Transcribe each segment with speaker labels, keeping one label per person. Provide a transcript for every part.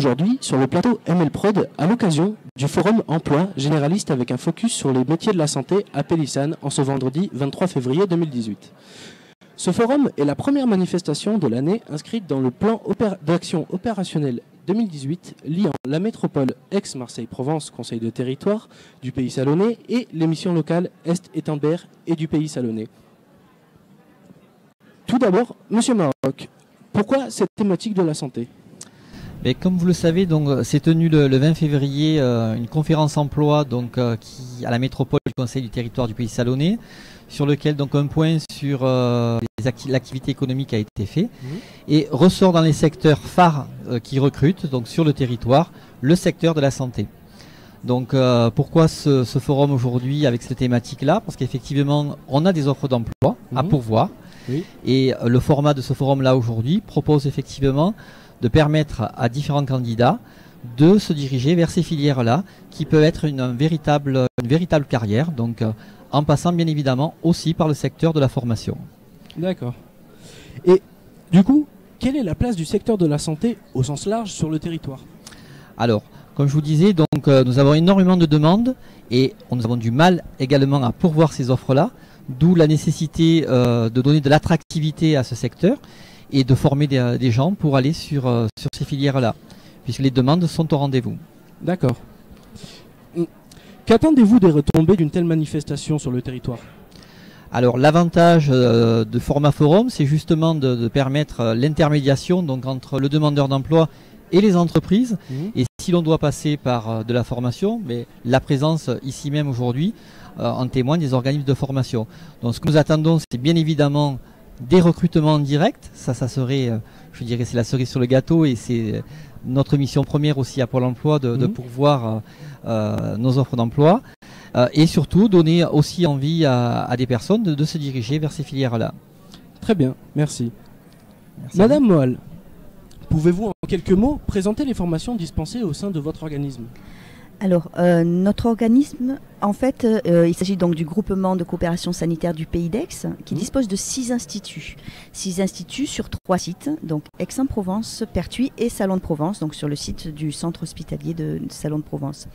Speaker 1: aujourd'hui sur le plateau ML Prod à l'occasion du forum emploi généraliste avec un focus sur les métiers de la santé à Pélissane en ce vendredi 23 février 2018. Ce forum est la première manifestation de l'année inscrite dans le plan d'action opérationnel 2018 liant la métropole Aix-Marseille-Provence, Conseil de territoire du Pays Salonnais et les missions locales Est-Étambert et du Pays Salonnais. Tout d'abord, Monsieur Maroc, pourquoi cette thématique de la santé ?
Speaker 2: Mais comme vous le savez, donc s'est tenue le 20 février une conférence emploi qui à la métropole du Conseil du territoire du Pays Salonnais, sur lequel donc un point sur l'activité économique a été fait et ressort dans les secteurs phares qui recrutent donc sur le territoire le secteur de la santé. Donc pourquoi ce forum aujourd'hui avec cette thématique-là? Parce qu'effectivement on a des offres d'emploi à pourvoir et le format de ce forum-là aujourd'hui propose effectivement de permettre à différents candidats de se diriger vers ces filières-là qui peuvent être une véritable carrière, donc en passant bien évidemment aussi par le secteur de la formation. D'accord.
Speaker 1: Et du coup, quelle est la place du secteur de la santé au sens large sur le territoire?
Speaker 2: Alors, comme je vous disais, donc, nous avons énormément de demandes et nous avons du mal également à pourvoir ces offres-là, d'où la nécessité de donner de l'attractivité à ce secteur et de former des gens pour aller sur ces filières-là, puisque les demandes sont au rendez-vous.
Speaker 1: D'accord. Qu'attendez-vous des retombées d'une telle manifestation sur le territoire?
Speaker 2: Alors l'avantage de format forum, c'est justement de permettre l'intermédiation donc entre le demandeur d'emploi et les entreprises. Et si l'on doit passer par de la formation, mais la présence ici même aujourd'hui en témoigne des organismes de formation. Donc ce que nous attendons, c'est bien évidemment des recrutements directs, ça serait, je dirais, c'est la cerise sur le gâteau et c'est notre mission première aussi à Pôle emploi de pourvoir nos offres d'emploi et surtout donner aussi envie à des personnes de se diriger vers ces filières-là.
Speaker 1: Très bien, merci. Madame Moal, pouvez-vous en quelques mots présenter les formations dispensées au sein de votre organisme?
Speaker 3: Alors, notre organisme, en fait, il s'agit donc du groupement de coopération sanitaire du Pays d'Aix, qui dispose de 6 instituts. 6 instituts sur 3 sites, donc Aix-en-Provence, Pertuis et Salon de Provence, donc sur le site du centre hospitalier de Salon de Provence.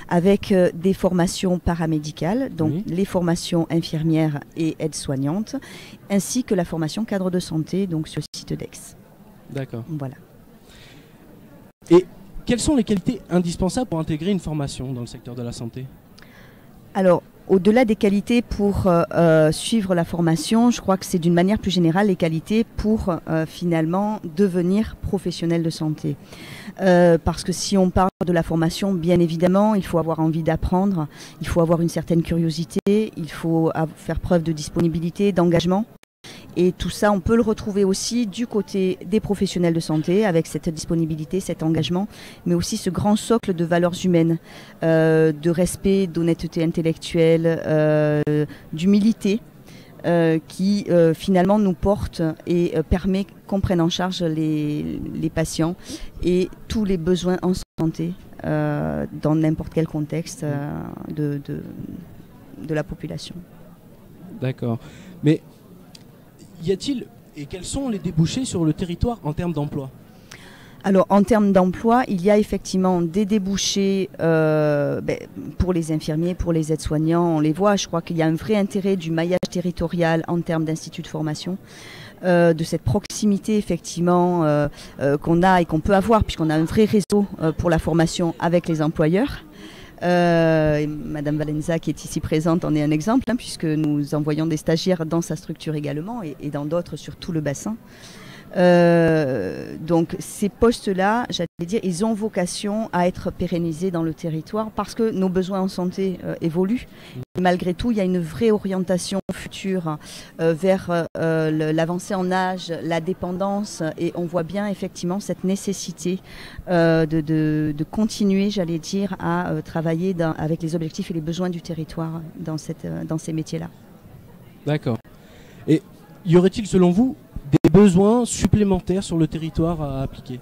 Speaker 3: Avec des formations paramédicales, donc les formations infirmières et aides-soignantes, ainsi que la formation cadre de santé, donc sur le site d'Aix.
Speaker 1: D'accord.
Speaker 3: Voilà.
Speaker 1: Et quelles sont les qualités indispensables pour intégrer une formation dans le secteur de la santé?
Speaker 3: Alors, au-delà des qualités pour suivre la formation, je crois que c'est d'une manière plus générale les qualités pour finalement devenir professionnel de santé. Parce que si on parle de la formation, bien évidemment, il faut avoir envie d'apprendre, il faut avoir une certaine curiosité, il faut faire preuve de disponibilité, d'engagement. Et tout ça, on peut le retrouver aussi du côté des professionnels de santé, avec cette disponibilité, cet engagement, mais aussi ce grand socle de valeurs humaines, de respect, d'honnêteté intellectuelle, d'humilité, qui finalement nous porte et permet qu'on prenne en charge les patients et tous les besoins en santé dans n'importe quel contexte de la population.
Speaker 1: D'accord. Mais y a-t-il et quels sont les débouchés sur le territoire en termes d'emploi?
Speaker 3: Alors en termes d'emploi, il y a effectivement des débouchés pour les infirmiers, pour les aides-soignants, on les voit. Je crois qu'il y a un vrai intérêt du maillage territorial en termes d'instituts de formation, de cette proximité effectivement qu'on a et qu'on peut avoir puisqu'on a un vrai réseau pour la formation avec les employeurs. Madame Valenza qui est ici présente en est un exemple puisque nous envoyons des stagiaires dans sa structure également et dans d'autres sur tout le bassin. Donc ces postes-là, j'allais dire, ils ont vocation à être pérennisés dans le territoire parce que nos besoins en santé évoluent. Et malgré tout, il y a une vraie orientation future vers l'avancée en âge, la dépendance et on voit bien effectivement cette nécessité de continuer, j'allais dire, à travailler avec les objectifs et les besoins du territoire dans ces métiers-là.
Speaker 1: D'accord. Et y aurait-il selon vous des besoins supplémentaires sur le territoire à appliquer?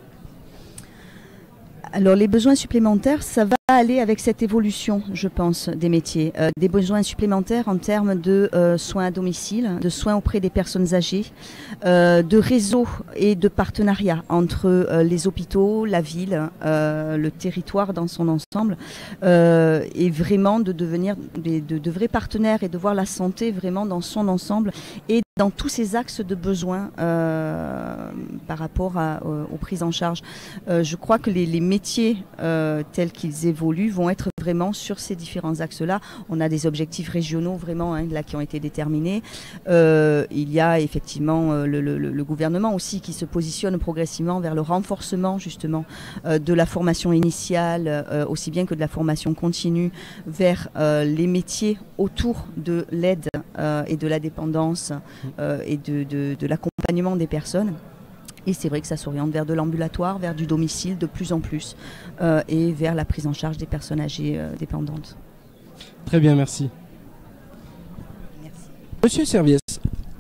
Speaker 3: Alors les besoins supplémentaires, ça va va aller avec cette évolution, je pense, des métiers. Des besoins supplémentaires en termes de soins à domicile, de soins auprès des personnes âgées, de réseaux et de partenariats entre les hôpitaux, la ville, le territoire dans son ensemble, et vraiment de devenir de vrais partenaires et de voir la santé vraiment dans son ensemble et dans tous ces axes de besoins par rapport aux prises en charge. Je crois que les métiers tels qu'ils évoluent vont être vraiment sur ces différents axes-là. On a des objectifs régionaux vraiment là, qui ont été déterminés. Il y a effectivement le gouvernement aussi qui se positionne progressivement vers le renforcement justement de la formation initiale, aussi bien que de la formation continue, vers les métiers autour de l'aide et de la dépendance et de l'accompagnement des personnes. Et c'est vrai que ça s'oriente vers de l'ambulatoire, vers du domicile de plus en plus, et vers la prise en charge des personnes âgées dépendantes.
Speaker 1: Très bien, merci.
Speaker 3: Merci.
Speaker 1: Monsieur Serviès,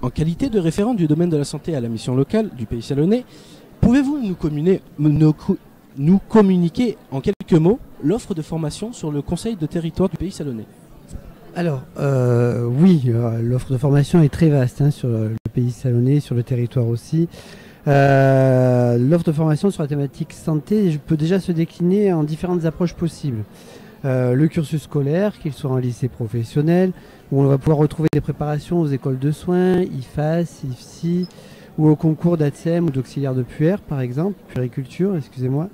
Speaker 1: en qualité de référent du domaine de la santé à la mission locale du Pays Salonnais, pouvez-vous nous communiquer en quelques mots l'offre de formation sur le conseil de territoire du Pays Salonnais?
Speaker 4: Alors, oui, l'offre de formation est très vaste sur le Pays Salonnais, sur le territoire aussi. L'offre de formation sur la thématique santé peut déjà se décliner en différentes approches possibles. Le cursus scolaire, qu'il soit en lycée professionnel, où on va pouvoir retrouver des préparations aux écoles de soins, IFAS, IFSI, ou au concours d'ATSEM ou d'auxiliaire de puère, par exemple, puériculture, excusez-moi.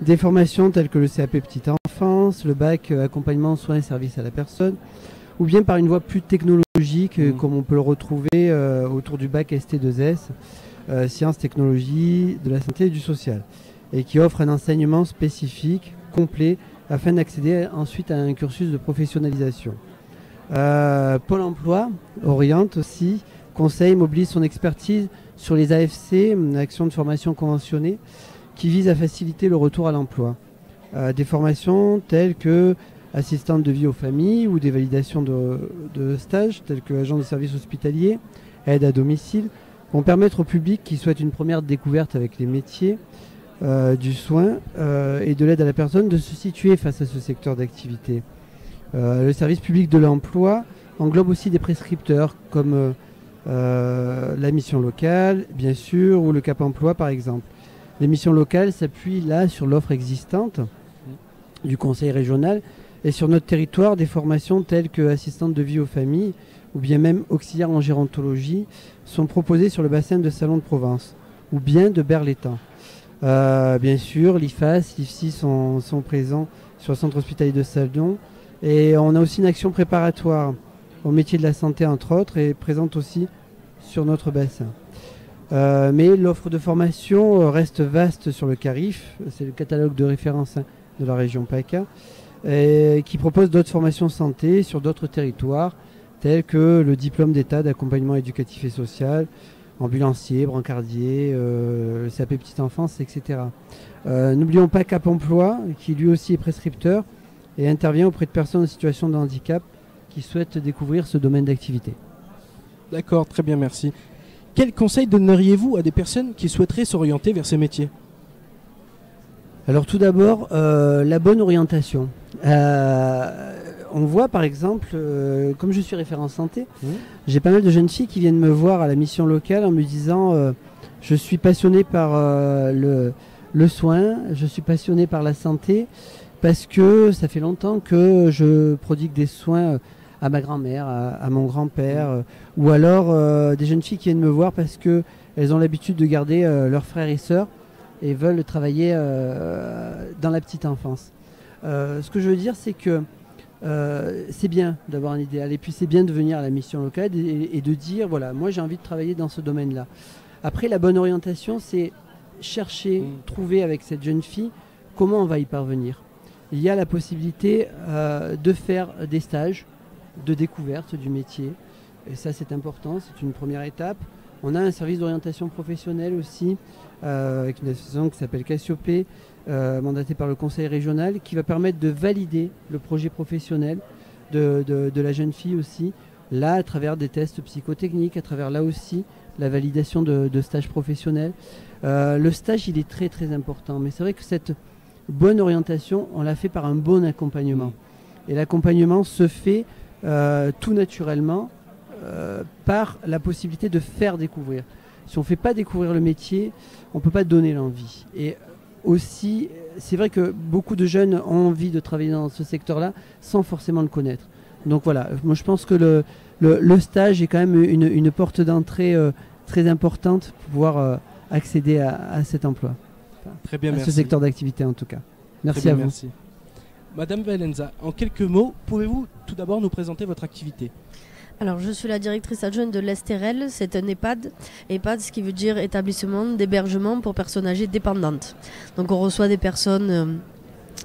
Speaker 4: Des formations telles que le CAP Petite Enfance, le bac accompagnement, soins et services à la personne, ou bien par une voie plus technologique, comme on peut le retrouver autour du bac ST2S, sciences, technologies, de la santé et du social, et qui offre un enseignement spécifique, complet, afin d'accéder ensuite à un cursus de professionnalisation. Pôle emploi oriente aussi, conseille, mobilise son expertise sur les AFC, actions de formation conventionnées, qui visent à faciliter le retour à l'emploi. Des formations telles que assistante de vie aux familles ou des validations de stages tels que agent de service hospitalier, aide à domicile, vont permettre au public qui souhaite une première découverte avec les métiers du soin et de l'aide à la personne de se situer face à ce secteur d'activité. Le service public de l'emploi englobe aussi des prescripteurs comme la mission locale, bien sûr, ou le Cap Emploi par exemple. Les missions locales s'appuient là sur l'offre existante du conseil régional et sur notre territoire des formations telles que assistante de vie aux familles ou bien même auxiliaire en gérontologie sont proposées sur le bassin de Salon de Provence ou bien de Berlétan. Bien sûr, l'IFAS, l'IFSI sont présents sur le centre hospitalier de Salon et on a aussi une action préparatoire au métier de la santé entre autres et présente aussi sur notre bassin. Mais l'offre de formation reste vaste sur le CARIF, c'est le catalogue de référence de la région PACA, qui propose d'autres formations santé sur d'autres territoires, tels que le diplôme d'état d'accompagnement éducatif et social, ambulancier, brancardier, le CAP Petite Enfance, etc. N'oublions pas Cap Emploi, qui lui aussi est prescripteur et intervient auprès de personnes en situation de handicap qui souhaitent découvrir ce domaine d'activité.
Speaker 1: D'accord, très bien, merci. Quel conseil donneriez-vous à des personnes qui souhaiteraient s'orienter vers ces métiers?
Speaker 4: Alors tout d'abord, la bonne orientation. On voit par exemple, comme je suis référent santé, j'ai pas mal de jeunes filles qui viennent me voir à la mission locale en me disant je suis passionné par le soin, je suis passionné par la santé parce que ça fait longtemps que je prodigue des soins à ma grand-mère, à mon grand-père, ou alors des jeunes filles qui viennent me voir parce qu'elles ont l'habitude de garder leurs frères et sœurs et veulent travailler dans la petite enfance. Ce que je veux dire, c'est que c'est bien d'avoir un idéal et puis c'est bien de venir à la mission locale et de dire, voilà, moi j'ai envie de travailler dans ce domaine-là. Après, la bonne orientation, c'est chercher, trouver avec cette jeune fille comment on va y parvenir. Il y a la possibilité de faire des stages de découverte du métier. Et ça, c'est important, c'est une première étape. On a un service d'orientation professionnelle aussi, avec une association qui s'appelle Cassiopée, mandatée par le conseil régional, qui va permettre de valider le projet professionnel de la jeune fille aussi, là, à travers des tests psychotechniques, à travers là aussi la validation de stages professionnels. Le stage, il est très très important, mais c'est vrai que bonne orientation, on la fait par un bon accompagnement. Et l'accompagnement se fait tout naturellement par la possibilité de faire découvrir. Si on ne fait pas découvrir le métier, on ne peut pas donner l'envie. Et aussi, c'est vrai que beaucoup de jeunes ont envie de travailler dans ce secteur-là sans forcément le connaître. Donc voilà, moi je pense que le stage est quand même une porte d'entrée très importante pour pouvoir accéder à cet emploi.
Speaker 1: Très bien,
Speaker 4: à
Speaker 1: merci.
Speaker 4: ce secteur d'activité en tout cas. Merci
Speaker 1: Très
Speaker 4: à
Speaker 1: bien,
Speaker 4: vous.
Speaker 1: merci. Madame Valenza, en quelques mots, pouvez-vous tout d'abord nous présenter votre activité?
Speaker 5: Alors, je suis la directrice adjointe de l'Estérel. C'est un EHPAD. EHPAD, ce qui veut dire établissement d'hébergement pour personnes âgées dépendantes. Donc, on reçoit des personnes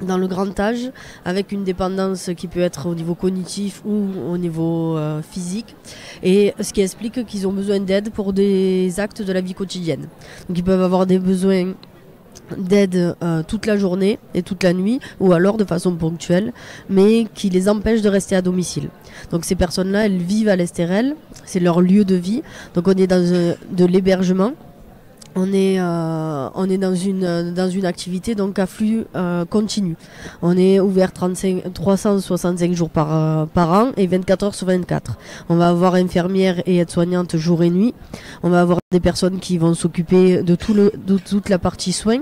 Speaker 5: dans le grand âge avec une dépendance qui peut être au niveau cognitif ou au niveau physique. Et ce qui explique qu'ils ont besoin d'aide pour des actes de la vie quotidienne. Donc, ils peuvent avoir des besoins d'aide toute la journée et toute la nuit, ou alors de façon ponctuelle, mais qui les empêche de rester à domicile. Donc ces personnes-là, elles vivent à l'Estérel, c'est leur lieu de vie. Donc on est dans de l'hébergement, on est dans une activité donc à flux continu. On est ouvert 365 jours par an et 24 heures sur 24. On va avoir infirmières et aides-soignantes jour et nuit. On va avoir des personnes qui vont s'occuper de toute la partie soins.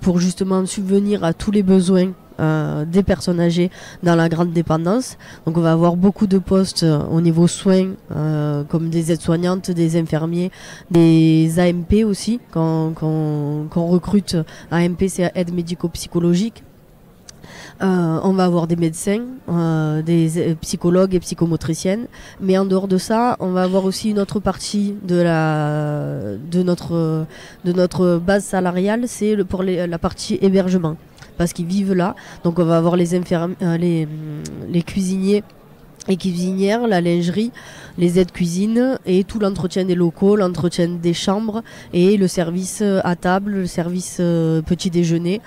Speaker 5: Pour justement subvenir à tous les besoins des personnes âgées dans la grande dépendance. Donc on va avoir beaucoup de postes au niveau soins, comme des aides-soignantes, des infirmiers, des AMP aussi, qu'on recrute. AMP, c'est aide médico-psychologique. On va avoir des médecins, des psychologues et psychomotriciennes, mais en dehors de ça, on va avoir aussi une autre partie de notre base salariale, c'est pour la partie hébergement, parce qu'ils vivent là. Donc on va avoir les cuisiniers et cuisinières, la lingerie, les aides cuisine et tout l'entretien des locaux, l'entretien des chambres et le service à table, le service petit déjeuner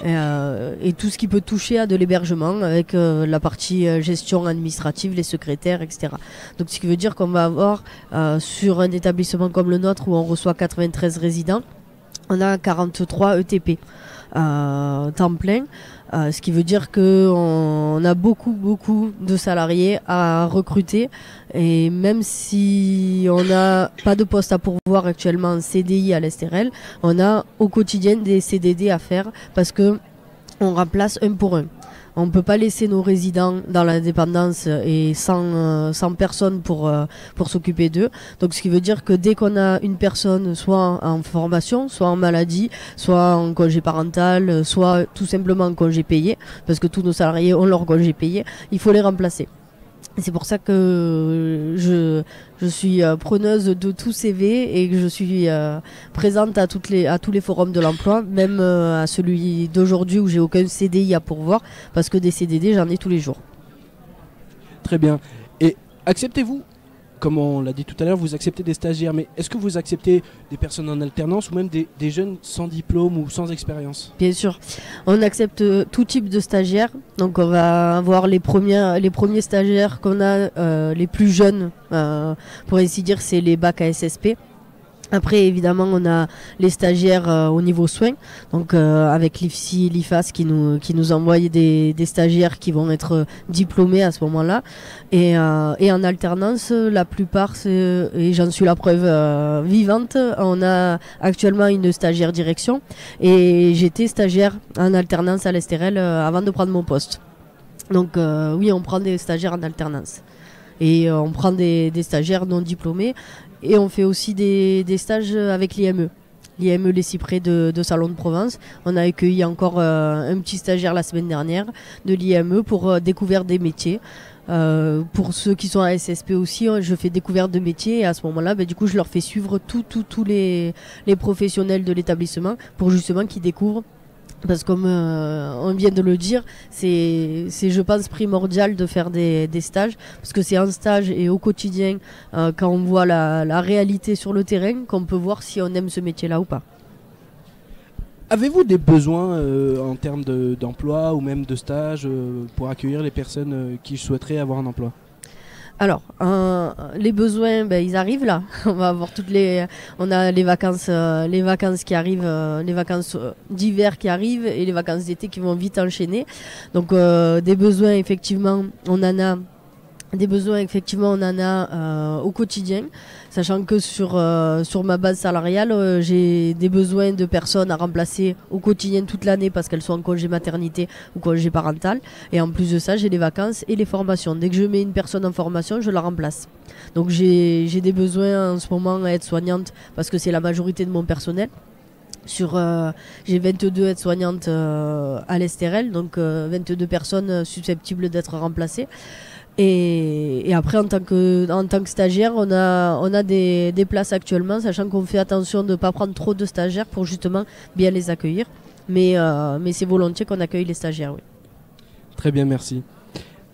Speaker 5: et tout ce qui peut toucher à de l'hébergement avec la partie gestion administrative, les secrétaires, etc. Donc ce qui veut dire qu'on va avoir sur un établissement comme le nôtre où on reçoit 93 résidents, on a 43 ETP temps plein. Ce qui veut dire qu'on a beaucoup de salariés à recruter, et même si on n'a pas de poste à pourvoir actuellement en CDI à l'Estérel, on a au quotidien des CDD à faire parce que on remplace un pour un. On ne peut pas laisser nos résidents dans la dépendance et sans personne pour s'occuper d'eux. Donc ce qui veut dire que dès qu'on a une personne soit en formation, soit en maladie, soit en congé parental, soit tout simplement en congé payé, parce que tous nos salariés ont leur congé payé, il faut les remplacer. C'est pour ça que je suis preneuse de tout CV et que je suis présente à tous les forums de l'emploi, même à celui d'aujourd'hui où j'ai aucun CDI à pourvoir, parce que des CDD j'en ai tous les jours.
Speaker 1: Très bien. Et acceptez-vous, comme on l'a dit tout à l'heure, vous acceptez des stagiaires, mais est-ce que vous acceptez des personnes en alternance ou même des jeunes sans diplôme ou sans expérience?
Speaker 5: Bien sûr, on accepte tout type de stagiaires. Donc on va avoir les premiers stagiaires qu'on a, les plus jeunes, pour ainsi dire, c'est les bacs à SSP. Après, évidemment, on a les stagiaires au niveau soins, donc avec l'IFSI, l'IFAS qui nous envoie des stagiaires qui vont être diplômés à ce moment-là. Et en alternance, la plupart, et j'en suis la preuve vivante, on a actuellement une stagiaire direction. Et j'étais stagiaire en alternance à l'Estérel avant de prendre mon poste. Donc oui, on prend des stagiaires en alternance. Et on prend des stagiaires non diplômés. Et on fait aussi des stages avec l'IME. L'IME Les Cyprès de Salon de Provence. On a accueilli encore un petit stagiaire la semaine dernière de l'IME pour découvrir des métiers. Pour ceux qui sont à SSP aussi, je fais découverte de métiers et à ce moment-là, du coup, je leur fais suivre tous les professionnels de l'établissement pour justement qu'ils découvrent. Parce que comme on vient de le dire, c'est je pense primordial de faire des stages, parce que c'est en stage et au quotidien, quand on voit la réalité sur le terrain, qu'on peut voir si on aime ce métier-là ou pas.
Speaker 1: Avez-vous des besoins en termes d'emploi ou même de stage pour accueillir les personnes qui souhaiteraient avoir un emploi?
Speaker 5: Alors, les besoins, ils arrivent là. On va avoir on a les vacances qui arrivent, les vacances d'hiver qui arrivent et les vacances d'été qui vont vite enchaîner. Donc, des besoins, effectivement, on en a. Au quotidien, sachant que sur ma base salariale, j'ai des besoins de personnes à remplacer au quotidien toute l'année parce qu'elles sont en congé maternité ou congé parental. Et en plus de ça, j'ai les vacances et les formations. Dès que je mets une personne en formation, je la remplace. Donc j'ai des besoins en ce moment à être soignante parce que c'est la majorité de mon personnel. J'ai 22 aides-soignantes à l'Estérel, donc 22 personnes susceptibles d'être remplacées. Et après, en tant que stagiaire, on a des places actuellement, sachant qu'on fait attention de ne pas prendre trop de stagiaires pour justement bien les accueillir. Mais c'est volontiers qu'on accueille les stagiaires, oui.
Speaker 1: Très bien, merci.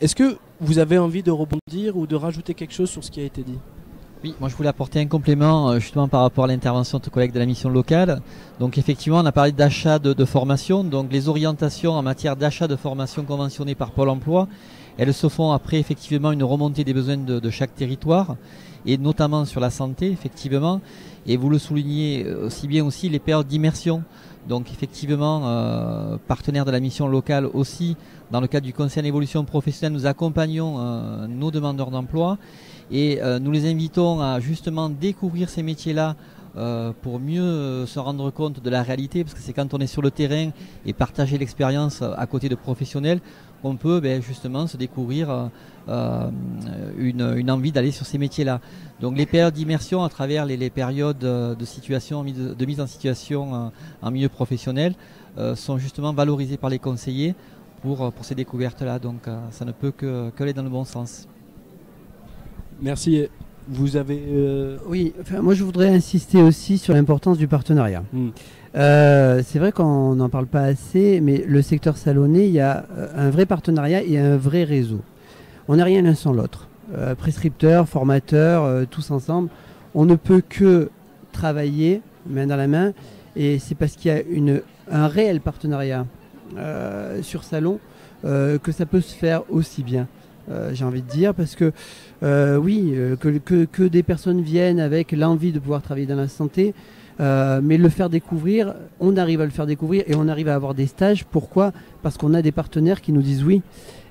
Speaker 1: Est-ce que vous avez envie de rebondir ou de rajouter quelque chose sur ce qui a été dit ?
Speaker 2: Oui, moi je voulais apporter un complément justement par rapport à l'intervention de ton collègue de la mission locale. Donc effectivement, on a parlé d'achat de formation. Donc les orientations en matière d'achat de formation conventionnée par Pôle emploi, elles se font après effectivement une remontée des besoins de chaque territoire et notamment sur la santé effectivement. Et vous le soulignez aussi bien aussi les périodes d'immersion. Donc effectivement, partenaire de la mission locale aussi, dans le cadre du conseil d'évolution professionnelle, nous accompagnons nos demandeurs d'emploi et nous les invitons à justement découvrir ces métiers-là pour mieux se rendre compte de la réalité, parce que c'est quand on est sur le terrain et partager l'expérience à côté de professionnels qu'on peut justement se découvrir une envie d'aller sur ces métiers-là. Donc les périodes d'immersion à travers les périodes de mise en situation en milieu professionnel sont justement valorisées par les conseillers pour ces découvertes-là. Donc ça ne peut que aller dans le bon sens.
Speaker 1: Merci. Vous avez...
Speaker 4: Oui, moi je voudrais insister aussi sur l'importance du partenariat. C'est vrai qu'on n'en parle pas assez, mais le secteur salonnais, il y a un vrai partenariat et un vrai réseau. On n'est rien l'un sans l'autre. Prescripteurs, formateurs, tous ensemble, on ne peut que travailler main dans la main, et c'est parce qu'il y a un réel partenariat sur Salon que ça peut se faire aussi bien. J'ai envie de dire, parce que que des personnes viennent avec l'envie de pouvoir travailler dans la santé, mais le faire découvrir, on arrive à le faire découvrir et on arrive à avoir des stages. Pourquoi ? Parce qu'on a des partenaires qui nous disent oui.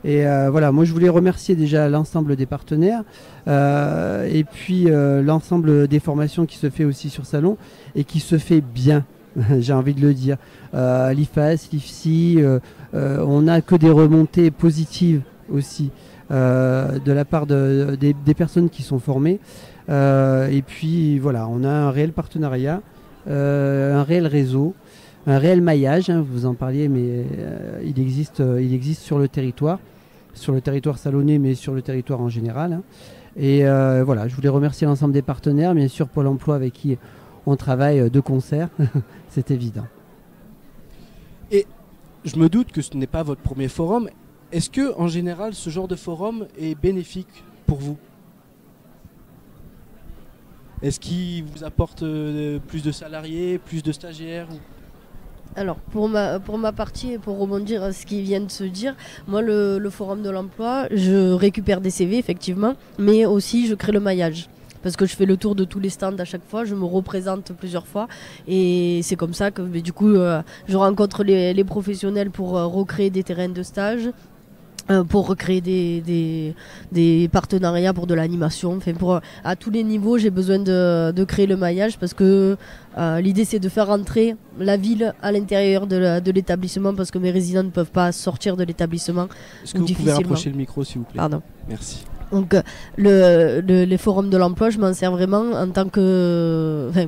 Speaker 4: Et voilà, moi je voulais remercier déjà l'ensemble des partenaires et puis l'ensemble des formations qui se fait aussi sur Salon et qui se fait bien. J'ai envie de le dire. L'IFAS, l'IFSI, on n'a que des remontées positives aussi de la part des personnes qui sont formées. Et puis voilà, on a un réel partenariat, un réel réseau, un réel maillage, hein, vous en parliez, mais il existe sur le territoire salonnais, mais sur le territoire en général. Hein. Et voilà, je voulais remercier l'ensemble des partenaires, bien sûr Pôle emploi avec qui on travaille de concert, c'est évident.
Speaker 1: Et je me doute que ce n'est pas votre premier forum. Est-ce que, en général, ce genre de forum est bénéfique pour vous ? Est-ce qu'il vous apporte plus de salariés, plus de stagiaires ou...
Speaker 5: Alors, pour ma partie et pour rebondir à ce qui vient de se dire, moi, le forum de l'emploi, je récupère des CV, effectivement, mais aussi je crée le maillage. Parce que je fais le tour de tous les stands à chaque fois, je me représente plusieurs fois et c'est comme ça que du coup je rencontre les professionnels pour recréer des terrains de stage, pour recréer des partenariats pour de l'animation. Enfin, à tous les niveaux, j'ai besoin de créer le maillage parce que l'idée c'est de faire rentrer la ville à l'intérieur de l'établissement parce que mes résidents ne peuvent pas sortir de l'établissement.
Speaker 1: Est-ce que vous pouvez rapprocher le micro s'il vous plaît ?
Speaker 5: Pardon.
Speaker 1: Merci.
Speaker 5: Donc les forums de l'emploi, je m'en sers vraiment en tant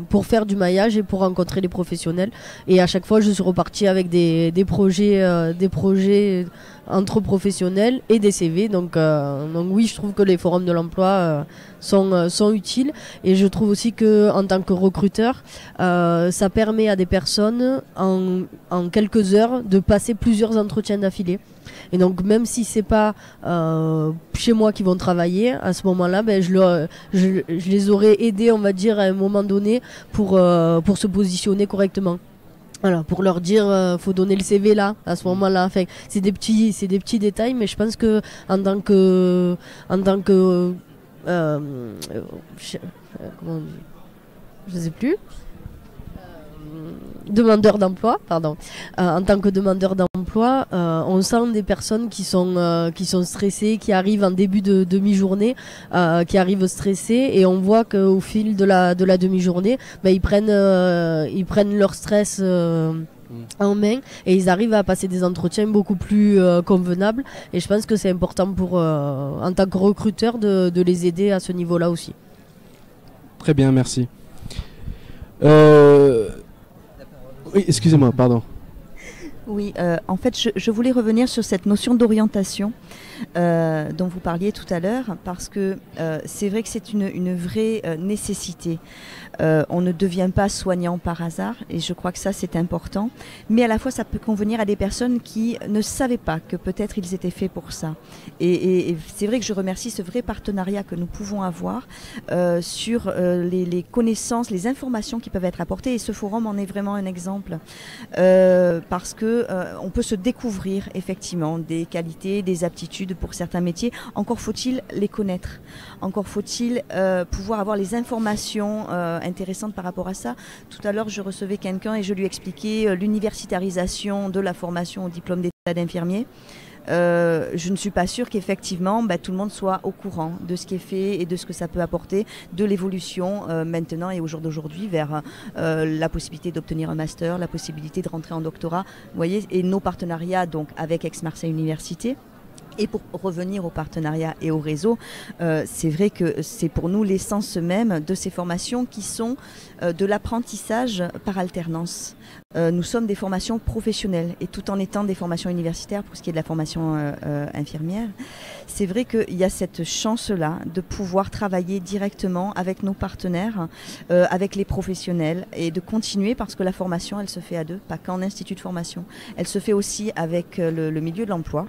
Speaker 5: pour faire du maillage et pour rencontrer les professionnels. Et à chaque fois, je suis repartie avec des projets entre professionnels et des CV. Donc oui, je trouve que les forums de l'emploi sont utiles. Et je trouve aussi que en tant que recruteur, ça permet à des personnes en quelques heures de passer plusieurs entretiens d'affilée. Et donc même si c'est pas chez moi qu'ils vont travailler, à ce moment-là, je les aurais aidés, on va dire, à un moment donné pour se positionner correctement. Voilà, pour leur dire faut donner le CV là, à ce moment-là. Enfin, c'est des petits détails, mais je pense que en tant que comment on dit, je sais plus. Demandeur d'emploi, pardon. En tant que demandeur d'emploi, on sent des personnes qui sont stressées, qui arrivent en début de demi-journée, qui arrivent stressées, et on voit qu'au fil de la demi-journée, ils prennent leur stress en main, et ils arrivent à passer des entretiens beaucoup plus convenables. Et je pense que c'est important en tant que recruteur de les aider à ce niveau-là aussi.
Speaker 1: Très bien, merci. Oui, excusez-moi, pardon.
Speaker 3: Oui, en fait, je voulais revenir sur cette notion d'orientation dont vous parliez tout à l'heure, parce que c'est vrai que c'est une vraie nécessité. On ne devient pas soignant par hasard, et je crois que ça c'est important, mais à la fois ça peut convenir à des personnes qui ne savaient pas que peut-être ils étaient faits pour ça. Et c'est vrai que je remercie ce vrai partenariat que nous pouvons avoir sur les connaissances, les informations qui peuvent être apportées, et ce forum en est vraiment un exemple, parce que on peut se découvrir effectivement des qualités, des aptitudes pour certains métiers. Encore faut-il les connaître, encore faut-il pouvoir avoir les informations intéressantes par rapport à ça. Tout à l'heure, je recevais quelqu'un et je lui expliquais l'universitarisation de la formation au diplôme d'état d'infirmier. Je ne suis pas sûre qu'effectivement tout le monde soit au courant de ce qui est fait et de ce que ça peut apporter, de l'évolution maintenant et au jour d'aujourd'hui vers la possibilité d'obtenir un master, la possibilité de rentrer en doctorat. Vous voyez, et nos partenariats donc avec Aix-Marseille Université. Et pour revenir au partenariat et au réseau, c'est vrai que c'est pour nous l'essence même de ces formations qui sont de l'apprentissage par alternance. Nous sommes des formations professionnelles, et tout en étant des formations universitaires pour ce qui est de la formation infirmière, c'est vrai qu'il y a cette chance-là de pouvoir travailler directement avec nos partenaires, avec les professionnels, et de continuer, parce que la formation, elle se fait à deux, pas qu'en institut de formation. Elle se fait aussi avec le milieu de l'emploi.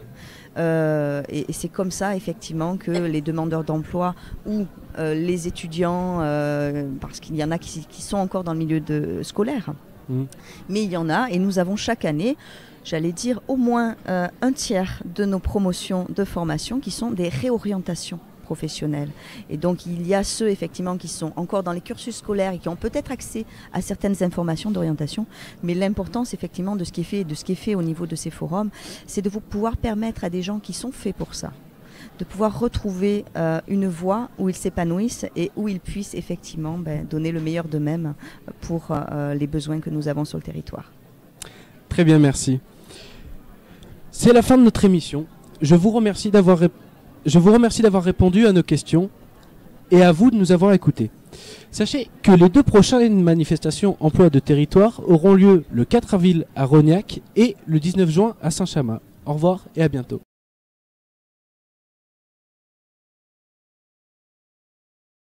Speaker 3: Et c'est comme ça effectivement que les demandeurs d'emploi ou les étudiants, parce qu'il y en a qui sont encore dans le milieu scolaire, mais il y en a, et nous avons chaque année, j'allais dire, au moins un tiers de nos promotions de formation qui sont des réorientations professionnels. Et donc il y a ceux effectivement qui sont encore dans les cursus scolaires et qui ont peut-être accès à certaines informations d'orientation, mais l'importance effectivement de ce qui est fait au niveau de ces forums, c'est de pouvoir permettre à des gens qui sont faits pour ça de pouvoir retrouver une voie où ils s'épanouissent et où ils puissent effectivement donner le meilleur d'eux-mêmes pour les besoins que nous avons sur le territoire.
Speaker 1: Très bien, merci. C'est la fin de notre émission. Je vous remercie d'avoir répondu à nos questions et à vous de nous avoir écoutés. Sachez que les 2 prochaines manifestations emploi de territoire auront lieu le 4 avril à Rognac et le 19 juin à Saint-Chamas. Au revoir et à bientôt.